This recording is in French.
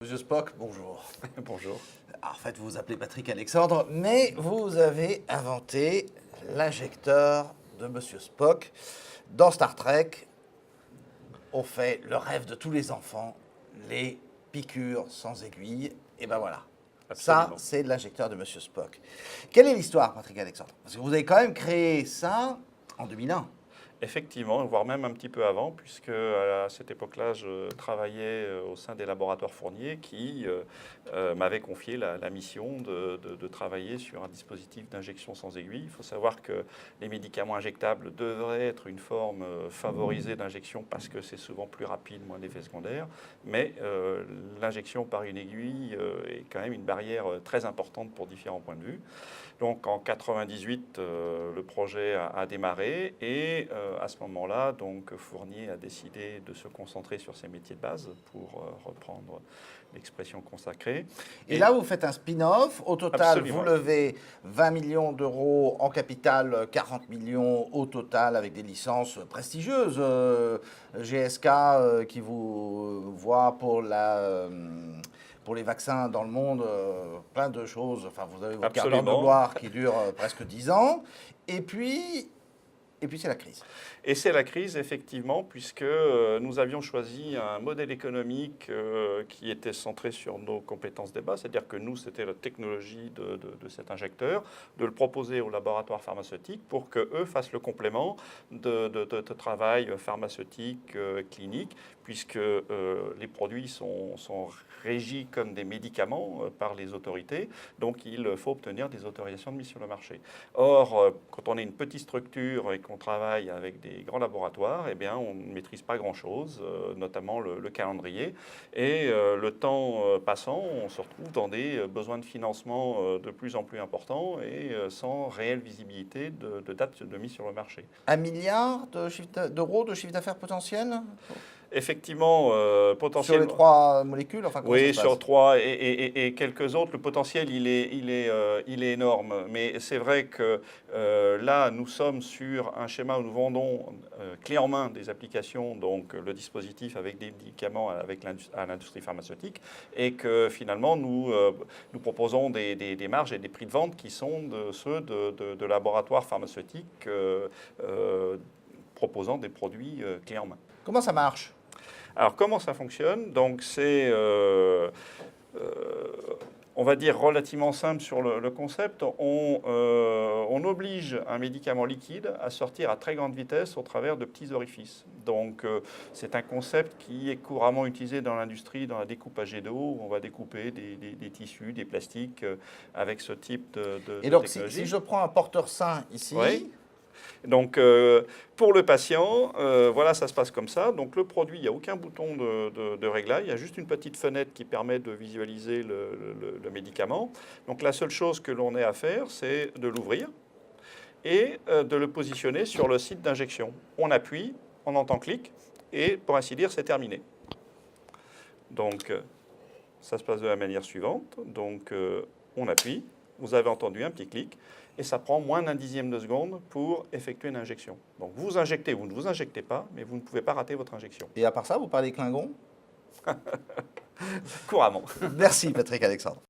Monsieur Spock, bonjour. Bonjour. En fait, vous vous appelez Patrick Alexandre, mais vous avez inventé l'injecteur de Monsieur Spock. Dans Star Trek, on fait le rêve de tous les enfants, les piqûres sans aiguille. Et ben voilà. Absolument. Ça, c'est l'injecteur de Monsieur Spock. Quelle est l'histoire, Patrick Alexandre? Parce que vous avez quand même créé ça en 2001. Effectivement, voire même un petit peu avant, puisque à cette époque-là, je travaillais au sein des laboratoires Fournier qui m'avaient confié la mission de travailler sur un dispositif d'injection sans aiguille. Il faut savoir que les médicaments injectables devraient être une forme favorisée d'injection parce que c'est souvent plus rapide, moins d'effets secondaires, mais l'injection par une aiguille est quand même une barrière très importante pour différents points de vue. Donc en 98, le projet a démarré et à ce moment-là, donc Fournier a décidé de se concentrer sur ses métiers de base pour reprendre l'expression consacrée. Et là, vous faites un spin-off. Au total, Absolument. vous levez 20 millions d'euros en capital, 40 millions au total avec des licences prestigieuses. GSK qui vous voit pour pour les vaccins dans le monde, plein de choses. Enfin, vous avez votre quart d'heure de Absolument. gloire qui dure presque 10 ans. Et puis c'est la crise. Et c'est la crise, effectivement, puisque nous avions choisi un modèle économique qui était centré sur nos compétences de base, c'est-à-dire que nous, c'était la technologie de cet injecteur, de le proposer aux laboratoires pharmaceutiques pour qu'eux fassent le complément de travail pharmaceutique clinique, puisque les produits sont régis comme des médicaments par les autorités, donc il faut obtenir des autorisations de mise sur le marché. Or, quand on est une petite structure et qu'on travaille avec des grands laboratoires, eh bien, on ne maîtrise pas grand-chose, notamment le calendrier. Et le temps passant, on se retrouve dans des besoins de financement de plus en plus importants et sans réelle visibilité de date de mise sur le marché. 1 milliard d'euros de chiffre d'affaires potentiel Effectivement, sur potentiellement. les 3 molécules. Enfin, comment ça Oui, se sur passe? 3 et quelques autres, le potentiel, il est énorme. Mais c'est vrai que là, nous sommes sur un schéma où nous vendons clé en main des applications, donc le dispositif avec des médicaments à l'industrie pharmaceutique, et que finalement, nous proposons des marges et des prix de vente qui sont ceux de laboratoires pharmaceutiques proposant des produits clés en main. Comment ça marche? Alors, comment ça fonctionne? Donc, c'est, on va dire, relativement simple sur le concept. On oblige un médicament liquide à sortir à très grande vitesse au travers de petits orifices. Donc, c'est un concept qui est couramment utilisé dans l'industrie, dans la découpe à jet d'eau. On va découper des tissus, des plastiques avec ce type de Et donc, technologie. si je prends un porteur sain ici, Oui. Donc, pour le patient, voilà, ça se passe comme ça. Donc, le produit, il n'y a aucun bouton de réglage. Il y a juste une petite fenêtre qui permet de visualiser le médicament. Donc, la seule chose que l'on ait à faire, c'est de l'ouvrir et de le positionner sur le site d'injection. On appuie, on entend clic et, pour ainsi dire, c'est terminé. Donc, ça se passe de la manière suivante. Donc, on appuie. Vous avez entendu un petit clic et ça prend moins d'un dixième de seconde pour effectuer une injection. Donc vous injectez ou ne vous injectez pas, mais vous ne pouvez pas rater votre injection. et à part ça, vous parlez Klingon? Couramment. Merci Patrick Alexandre.